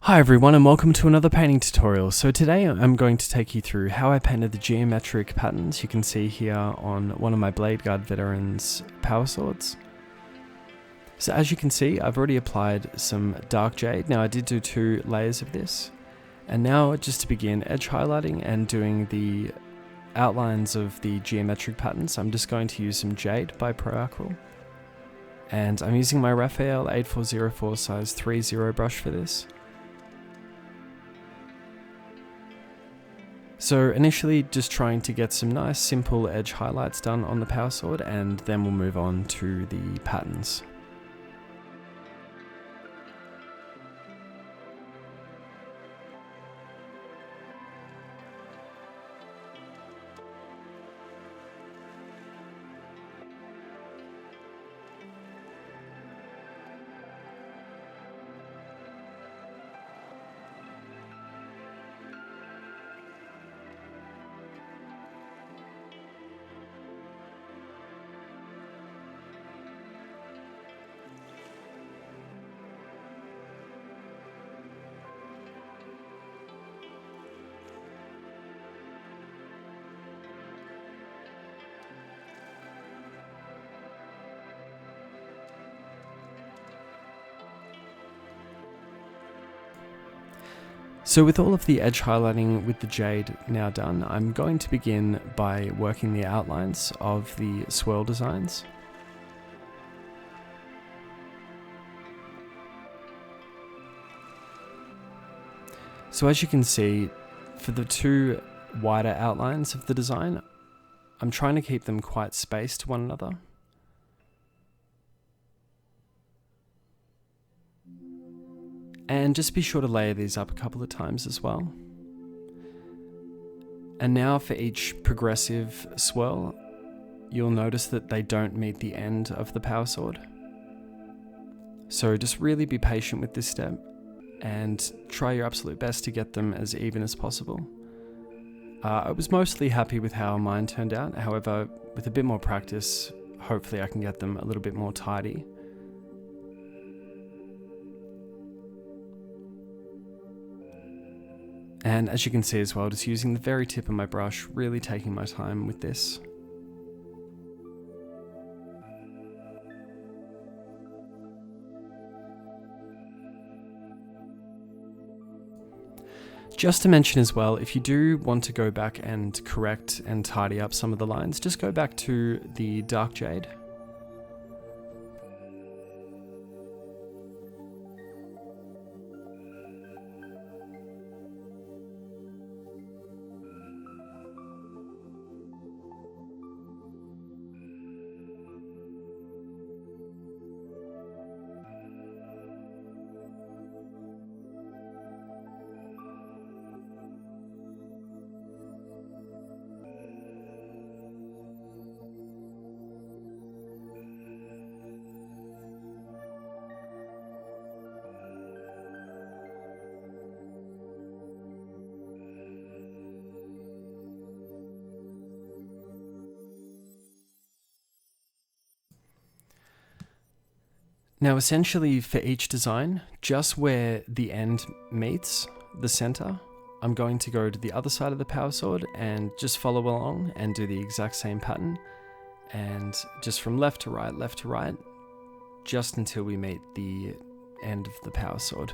Hi everyone and welcome to another painting tutorial. So today I'm going to take you through how I painted the geometric patterns you can see here on one of my Bladeguard Veterans Power Swords. So as you can see, I've already applied some dark jade. Now I did do 2 layers of this. And now just to begin edge highlighting and doing the outlines of the geometric patterns, I'm just going to use some jade by ACRYL. And I'm using my Raphael 8404 size 3.0 brush for this. So initially just trying to get some nice simple edge highlights done on the power sword, and then we'll move on to the patterns. So with all of the edge highlighting with the jade now done, I'm going to begin by working the outlines of the swirl designs. So as you can see, for the 2 wider outlines of the design, I'm trying to keep them quite spaced to one another. And just be sure to layer these up a couple of times as well. And now for each progressive swirl, you'll notice that they don't meet the end of the power sword. So just really be patient with this step and try your absolute best to get them as even as possible. I was mostly happy with how mine turned out. However, with a bit more practice, hopefully I can get them a little bit more tidy. And as you can see as well, just using the very tip of my brush, really taking my time with this. Just to mention as well, if you do want to go back and correct and tidy up some of the lines, just go back to the dark jade. Now essentially for each design, just where the end meets the center, I'm going to go to the other side of the power sword and just follow along and do the exact same pattern. And just from left to right, just until we meet the end of the power sword.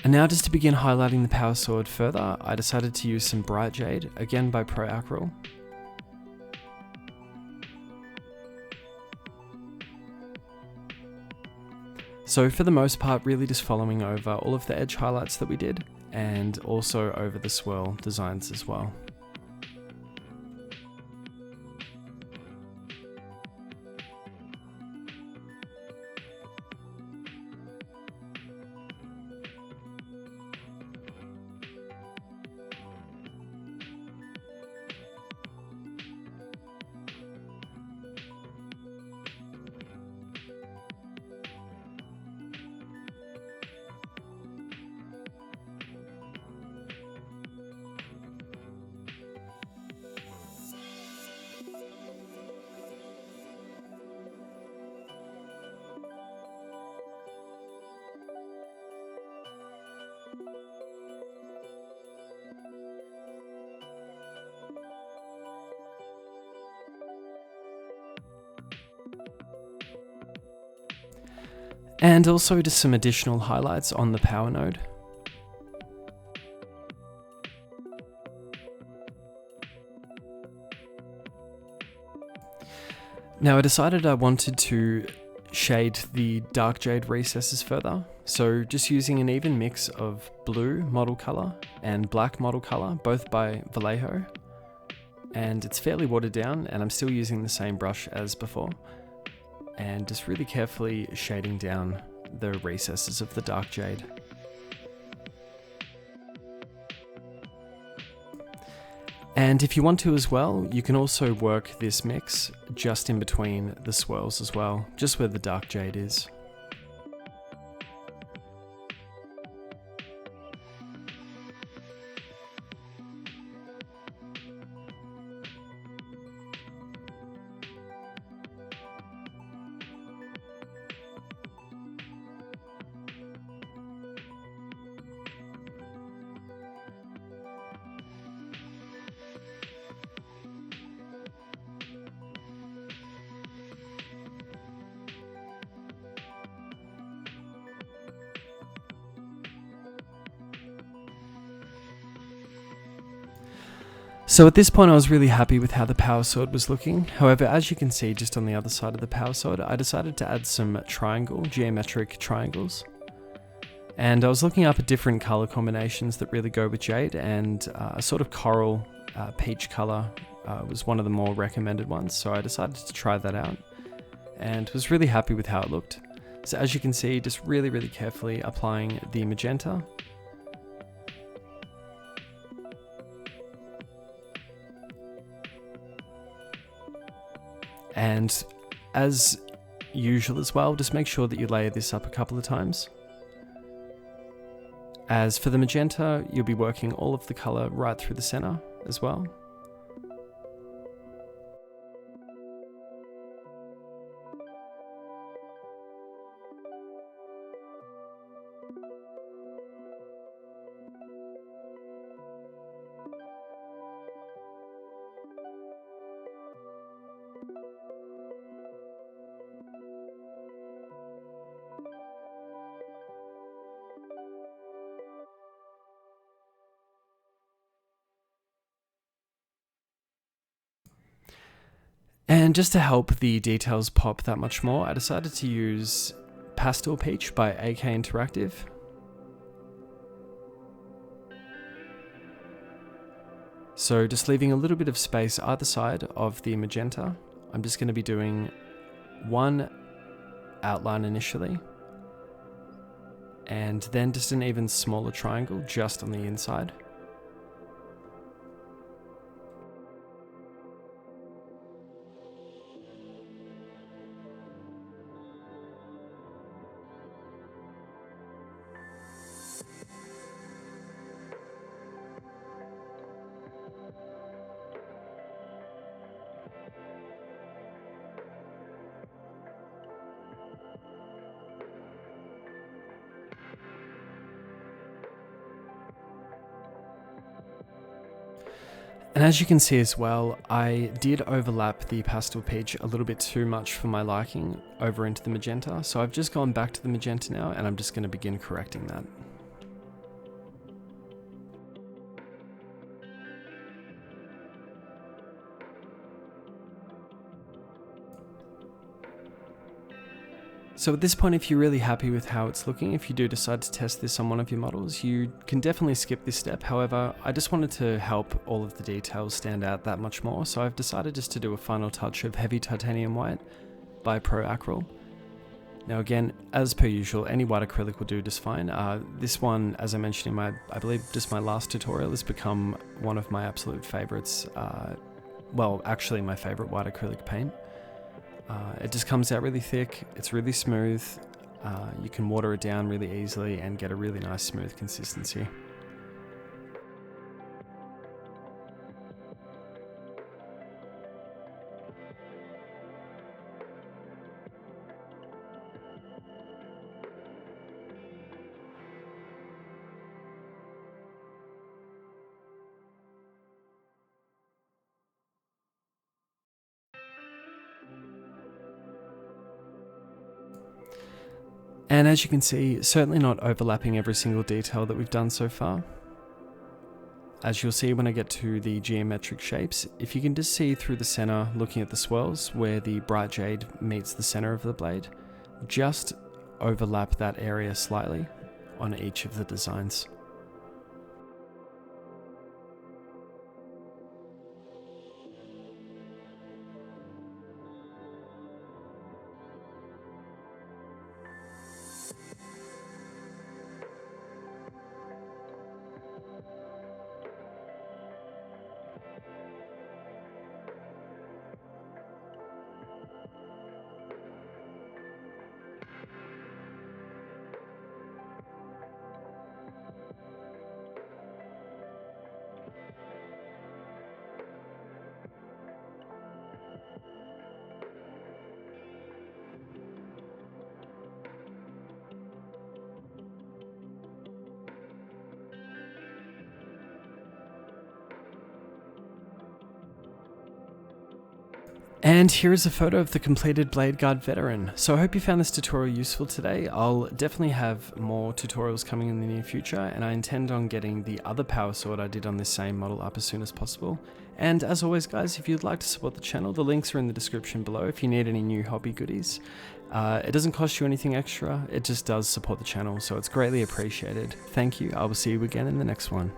And now just to begin highlighting the power sword further, I decided to use some bright jade, again by ACRYL. So for the most part, really just following over all of the edge highlights that we did, and also over the swirl designs as well. And also just some additional highlights on the power node. Now I decided I wanted to shade the dark jade recesses further, so just using an even mix of blue model color and black model color, both by VALLEJO, and it's fairly watered down, and I'm still using the same brush as before, and just really carefully shading down the recesses of the dark jade. And if you want to as well, you can also work this mix just in between the swirls as well, just where the dark jade is. So at this point I was really happy with how the power sword was looking. However, as you can see just on the other side of the power sword, I decided to add some geometric triangles. And I was looking up at different color combinations that really go with jade, and a sort of coral peach color was one of the more recommended ones. So I decided to try that out and was really happy with how it looked. So as you can see, just really carefully applying the magenta. And as usual as well, just make sure that you layer this up a couple of times. As for the magenta, you'll be working all of the color right through the center as well. And just to help the details pop that much more, I decided to use Pastel Peach by AK Interactive. So just leaving a little bit of space either side of the magenta, I'm just going to be doing one outline initially, and then just an even smaller triangle just on the inside. And as you can see as well, I did overlap the Pastel Peach a little bit too much for my liking over into the magenta, so I've just gone back to the magenta now, and I'm just going to begin correcting that. So at this point, if you're really happy with how it's looking, if you do decide to test this on one of your models, you can definitely skip this step. However, I just wanted to help all of the details stand out that much more, so I've decided just to do a final touch of heavy titanium white by ACRYL. Now again, as per usual, any white acrylic will do just fine. This one, as I mentioned in my, I believe just my last tutorial, has become one of my absolute favorites. Well, actually my favorite white acrylic paint. It just comes out really thick, it's really smooth, you can water it down really easily and get a really nice smooth consistency. And as you can see, certainly not overlapping every single detail that we've done so far. As you'll see when I get to the geometric shapes, if you can just see through the center looking at the swirls where the bright jade meets the center of the blade, just overlap that area slightly on each of the designs. And here is a photo of the completed Bladeguard Veteran. So I hope you found this tutorial useful today. I'll definitely have more tutorials coming in the near future, and I intend on getting the other power sword I did on this same model up as soon as possible. And as always guys, if you'd like to support the channel, the links are in the description below if you need any new hobby goodies. It doesn't cost you anything extra, it just does support the channel, so it's greatly appreciated. Thank you, I will see you again in the next one.